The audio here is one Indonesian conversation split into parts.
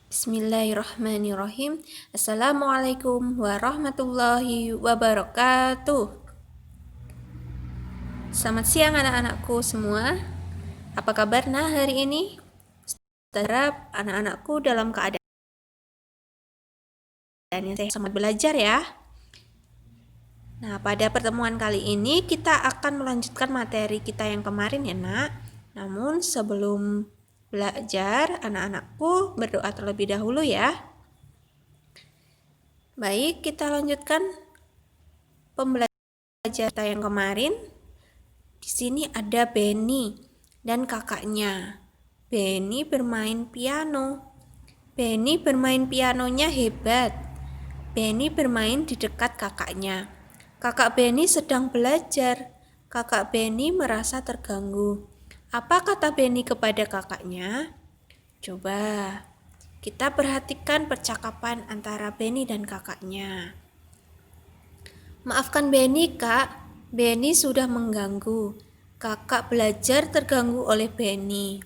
Bismillahirrahmanirrahim. Assalamualaikum warahmatullahi wabarakatuh. Selamat siang anak-anakku semua. Apa kabarnya hari ini? Harap anak-anakku dalam keadaan yang sehat, semangat belajar ya. Nah, pada pertemuan kali ini kita akan melanjutkan materi kita yang kemarin ya, Nak. Namun sebelum belajar, anak-anakku berdoa terlebih dahulu ya. Baik, kita lanjutkan pembelajaran kita yang kemarin. Di sini ada Benny dan kakaknya. Benny bermain piano. Benny bermain pianonya hebat. Benny bermain di dekat kakaknya. Kakak Benny sedang belajar. Kakak Benny merasa terganggu. Apa kata Benny kepada kakaknya? Coba kita perhatikan percakapan antara Benny dan kakaknya. Maafkan Benny, Kak. Benny sudah mengganggu. Kakak belajar terganggu oleh Benny.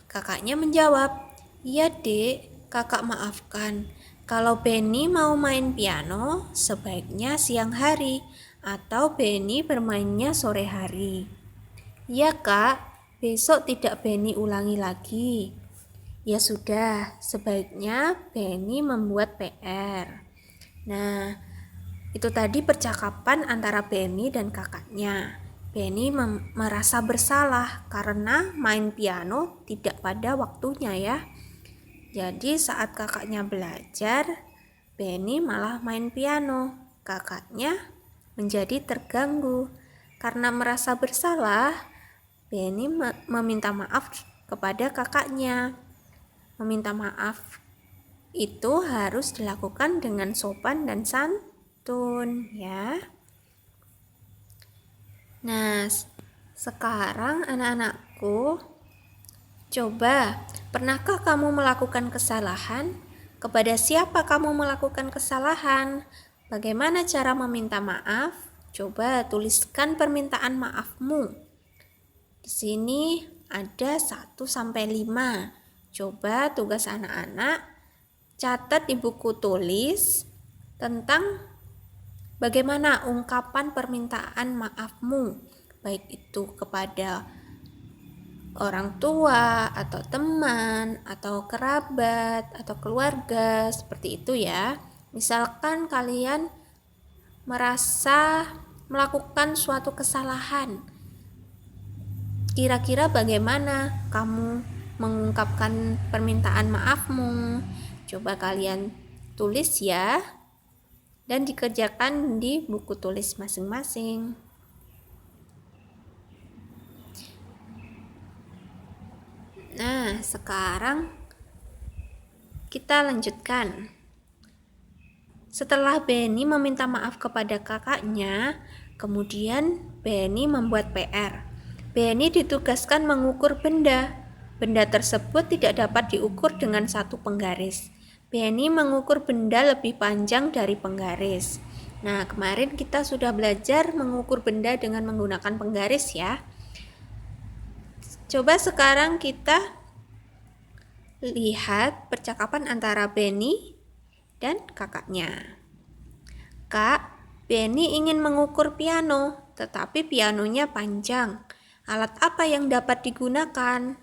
Kakaknya menjawab, "Iya, Dek. Kakak maafkan. Kalau Benny mau main piano, sebaiknya siang hari, atau Benny bermainnya sore hari." "Ya, Kak. Besok tidak Benny ulangi lagi." "Ya sudah, sebaiknya Benny membuat PR." Nah, itu tadi percakapan antara Benny dan kakaknya. Benny merasa bersalah karena main piano tidak pada waktunya ya. Jadi saat kakaknya belajar, Benny malah main piano. Kakaknya menjadi terganggu. Karena merasa bersalah, Benny meminta maaf kepada kakaknya. Meminta maaf itu harus dilakukan dengan sopan dan santun ya. Nah, sekarang anak-anakku, coba, pernahkah kamu melakukan kesalahan? Kepada siapa kamu melakukan kesalahan? Bagaimana cara meminta maaf? Coba tuliskan permintaan maafmu. Di sini ada 1 sampai 5. Coba tugas anak-anak catat di buku tulis tentang bagaimana ungkapan permintaan maafmu, baik itu kepada orang tua, atau teman, atau kerabat, atau keluarga, seperti itu ya. Misalkan kalian merasa melakukan suatu kesalahan, kira-kira bagaimana kamu mengungkapkan permintaan maafmu? Coba kalian tulis ya, dan dikerjakan di buku tulis masing-masing. Nah, sekarang kita lanjutkan. Setelah Benny meminta maaf kepada kakaknya, kemudian Benny membuat PR. Benny ditugaskan mengukur benda. Benda tersebut tidak dapat diukur dengan satu penggaris. Benny mengukur benda lebih panjang dari penggaris. Nah, kemarin kita sudah belajar mengukur benda dengan menggunakan penggaris ya. Coba sekarang kita lihat percakapan antara Benny dan kakaknya. "Kak, Benny ingin mengukur piano, tetapi pianonya panjang. Alat apa yang dapat digunakan?"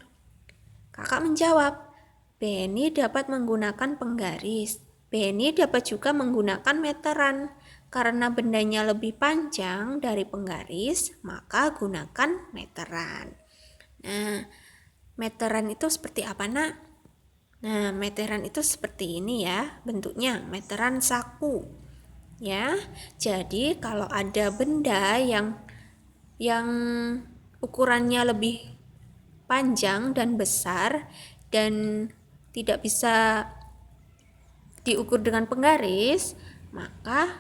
Kakak menjawab, "Benny dapat menggunakan penggaris. Benny dapat juga menggunakan meteran. Karena bendanya lebih panjang dari penggaris, maka gunakan meteran." Nah, meteran itu seperti apa, Nak? Nah, meteran itu seperti ini ya, bentuknya meteran saku. Ya, jadi kalau ada benda yang ukurannya lebih panjang dan besar dan tidak bisa diukur dengan penggaris, maka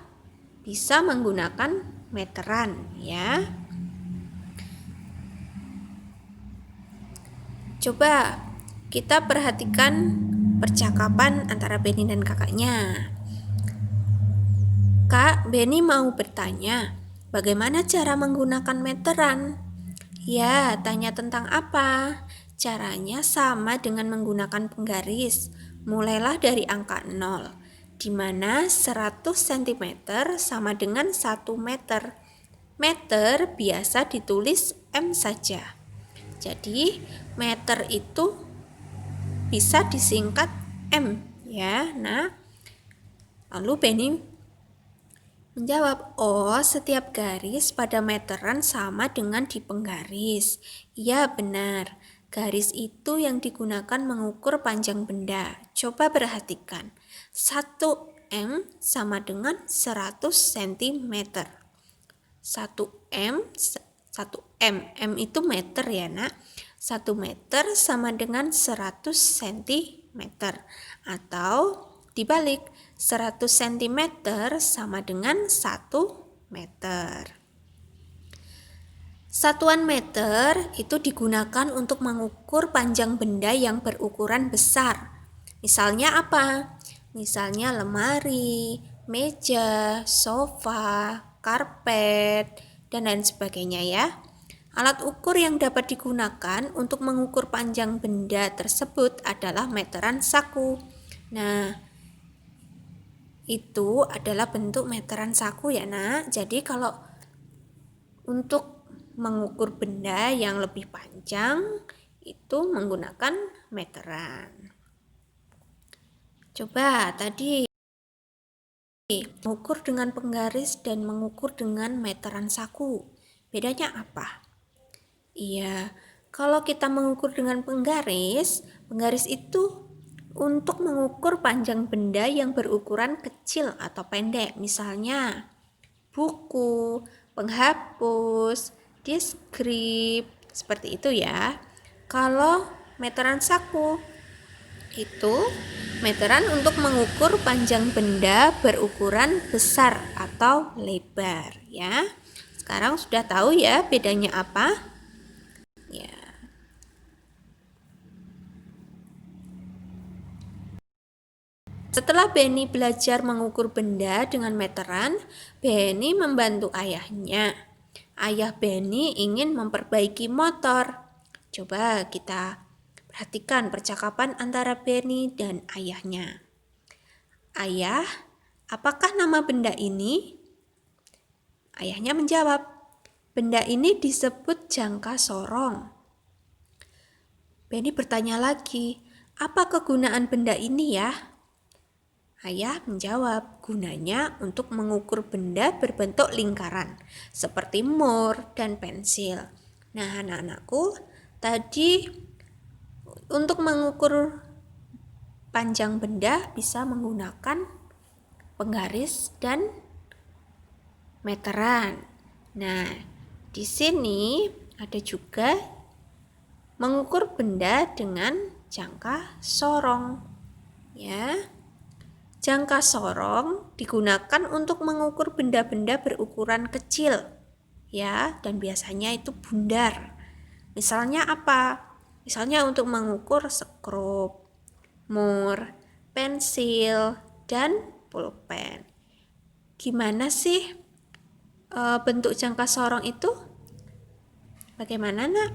bisa menggunakan meteran ya. Coba kita perhatikan percakapan antara Benny dan kakaknya. "Kak, Benny mau bertanya, bagaimana cara menggunakan meteran?" "Ya, tanya tentang apa?" Caranya sama dengan menggunakan penggaris. Mulailah dari angka 0, di mana 100 cm sama dengan 1 meter. Meter biasa ditulis M saja. Jadi, meter itu bisa disingkat M ya. Nah, lalu Benny menjawab, oh, setiap garis pada meteran sama dengan di penggaris. Ya, benar. Garis itu yang digunakan mengukur panjang benda. Coba perhatikan. 1 M sama dengan 100 cm. 1 M, 1 M. M itu meter ya, Nak. 1 meter sama dengan 100 cm. Atau dibalik, 100 cm sama dengan 1 meter. Satuan meter itu digunakan untuk mengukur panjang benda yang berukuran besar. Misalnya apa? Misalnya lemari, meja, sofa, karpet, dan lain sebagainya ya. Alat ukur yang dapat digunakan untuk mengukur panjang benda tersebut adalah meteran saku. Nah, itu adalah bentuk meteran saku ya, Nak. Jadi kalau untuk mengukur benda yang lebih panjang itu menggunakan meteran. Coba tadi mengukur dengan penggaris dan mengukur dengan meteran saku. Bedanya apa? Iya, kalau kita mengukur dengan penggaris itu untuk mengukur panjang benda yang berukuran kecil atau pendek, misalnya buku, penghapus, deskrip, seperti itu ya. Kalau meteran saku itu meteran untuk mengukur panjang benda berukuran besar atau lebar ya. Sekarang sudah tahu ya bedanya apa? Ya. Setelah Benny belajar mengukur benda dengan meteran, Benny membantu ayahnya. Ayah Benny ingin memperbaiki motor. Coba kita perhatikan percakapan antara Benny dan ayahnya. Ayah, apakah nama benda ini? Ayahnya menjawab, benda ini disebut jangka sorong. Benny bertanya lagi, apa kegunaan benda ini ya? Ayah menjawab, gunanya untuk mengukur benda berbentuk lingkaran, seperti mur dan pensil. Nah, anak-anakku, tadi untuk mengukur panjang benda bisa menggunakan penggaris dan meteran. Nah, di sini ada juga mengukur benda dengan jangka sorong. Ya. Jangka sorong digunakan untuk mengukur benda-benda berukuran kecil, ya, dan biasanya itu bundar. Misalnya apa? Misalnya untuk mengukur skrup, mur, pensil, dan pulpen. Gimana sih bentuk jangka sorong itu? Bagaimana, Nak?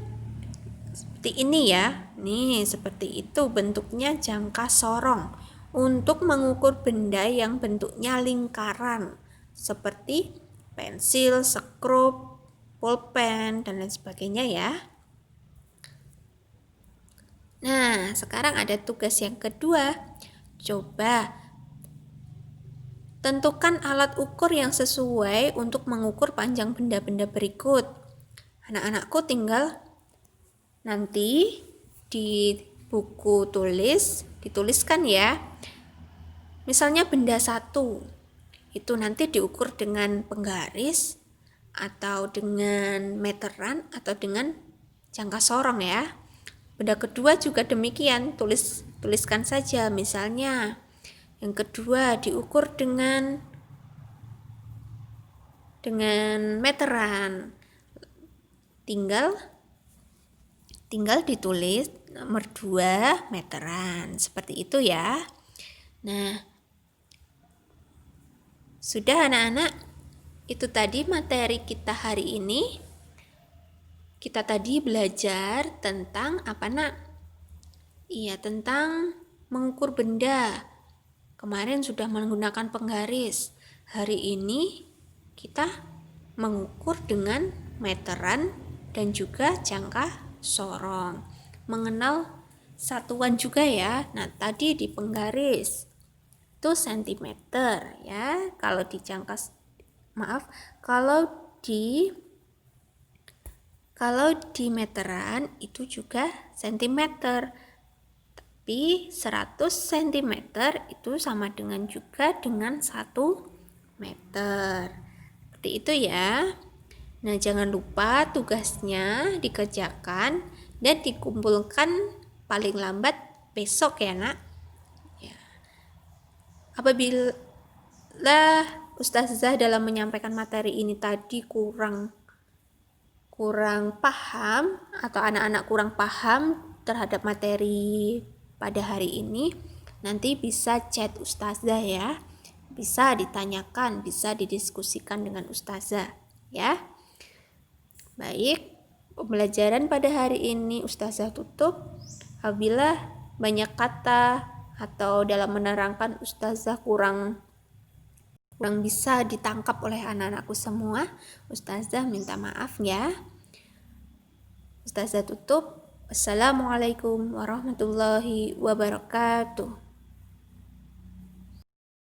Seperti ini ya. Nih, seperti itu bentuknya jangka sorong. Untuk mengukur benda yang bentuknya lingkaran seperti pensil, skrup, pulpen, dan lain sebagainya ya. Nah, sekarang ada tugas yang kedua. Coba tentukan alat ukur yang sesuai untuk mengukur panjang benda-benda berikut. Anak-anakku tinggal nanti di buku dituliskan ya. Misalnya benda 1 itu nanti diukur dengan penggaris atau dengan meteran atau dengan jangka sorong ya. Benda kedua juga demikian, tuliskan saja. Misalnya yang kedua diukur dengan meteran. Tinggal ditulis nomor 2 meteran. Seperti itu ya. Nah, sudah anak-anak, itu tadi materi kita hari ini. Kita tadi belajar tentang apa, Nak? Iya, tentang mengukur benda. Kemarin sudah menggunakan penggaris. Hari ini kita mengukur dengan meteran dan juga jangka sorong. Mengenal satuan juga ya. Nah, tadi di penggaris itu sentimeter ya. Kalau di kalau di meteran itu juga sentimeter. Tapi 100 cm itu sama dengan juga dengan 1 meter. Seperti itu ya. Nah, jangan lupa tugasnya dikerjakan dan dikumpulkan paling lambat besok ya, Nak. Ya. Apabila Ustazah dalam menyampaikan materi ini tadi kurang paham atau anak-anak kurang paham terhadap materi pada hari ini, nanti bisa chat Ustazah ya. Bisa ditanyakan, bisa didiskusikan dengan Ustazah ya. Baik, pembelajaran pada hari ini Ustazah tutup. Apabila banyak kata atau dalam menerangkan Ustazah kurang bisa ditangkap oleh anak-anakku semua, Ustazah minta maaf ya. Ustazah tutup. Assalamualaikum warahmatullahi wabarakatuh.